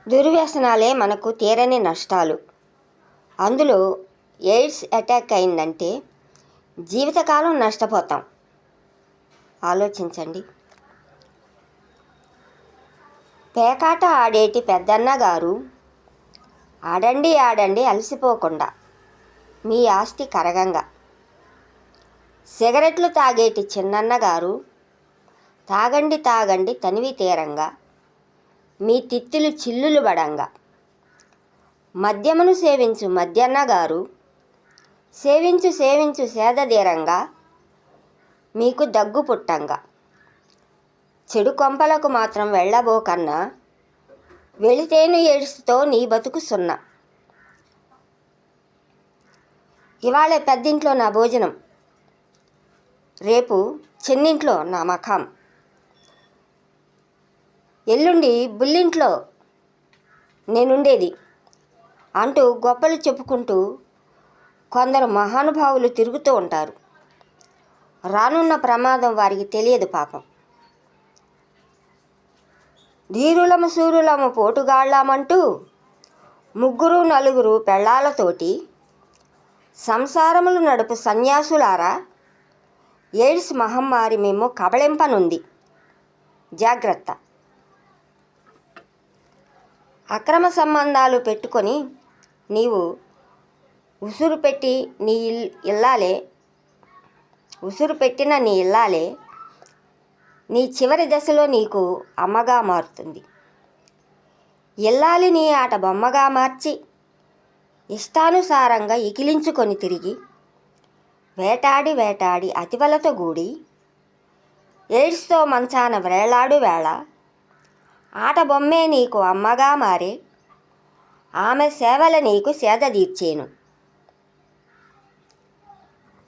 దుర్వ్యసనాలే మనకు తీరని నష్టాలు. అందులో ఎయిడ్స్ అటాక్ అయిందంటే జీవితకాలం నష్టపోతాం. ఆలోచించండి. పేకాట ఆడేటి పెద్దన్నగారు ఆడండి ఆడండి అలసిపోకుండా మీ ఆస్తి కరగంగా. సిగరెట్లు తాగేటి చిన్నన్నగారు తాగండి తాగండి తనివి తీరంగా మీ తిత్తులు చిల్లులు బడంగా. మద్యమును సేవించు మద్యన్నగారు సేవించు సేవించు సేదదీరంగా మీకు దగ్గు పుట్టంగా. చెడు కొంపలకు మాత్రం వెళ్ళబోకన్నా వెళితేను ఎయిడ్స్తో నీ బతుకు సున్నా. ఇవాళ పెద్దింట్లో నా భోజనం, రేపు చిన్నింట్లో నా మకాం, ఎల్లుండి బుల్లింట్లో నేనుండేది అంటూ గొప్పలు చెప్పుకుంటూ కొందరు మహానుభావులు తిరుగుతూ ఉంటారు. రానున్న ప్రమాదం వారికి తెలియదు పాపం. ధీరులము శూరులము పోటుగాళ్ళమంటూ ముగ్గురు నలుగురు పెళ్ళాలతోటి సంసారములు నడుపు సన్యాసులారా, ఎయిడ్స్ మహమ్మారి మేము కబళింపనుంది, జాగ్రత్త. అక్రమ సంబంధాలు పెట్టుకొని నీవు ఉసురు పెట్టిన నీ ఇల్లాలే నీ చివరి దశలో నీకు అమ్మగా మారుతుంది. ఇల్లాలిని ఆట బొమ్మగా మార్చి ఇష్టానుసారంగా ఇకిలించుకొని తిరిగి వేటాడి వేటాడి అతివలతో గూడి ఎయిడ్స్తో మంచాన వ్రేలాడు వేళ ఆట బొమ్మే నీకు అమ్మగా మారే ఆమె సేవల నీకు సేద తీర్చేను.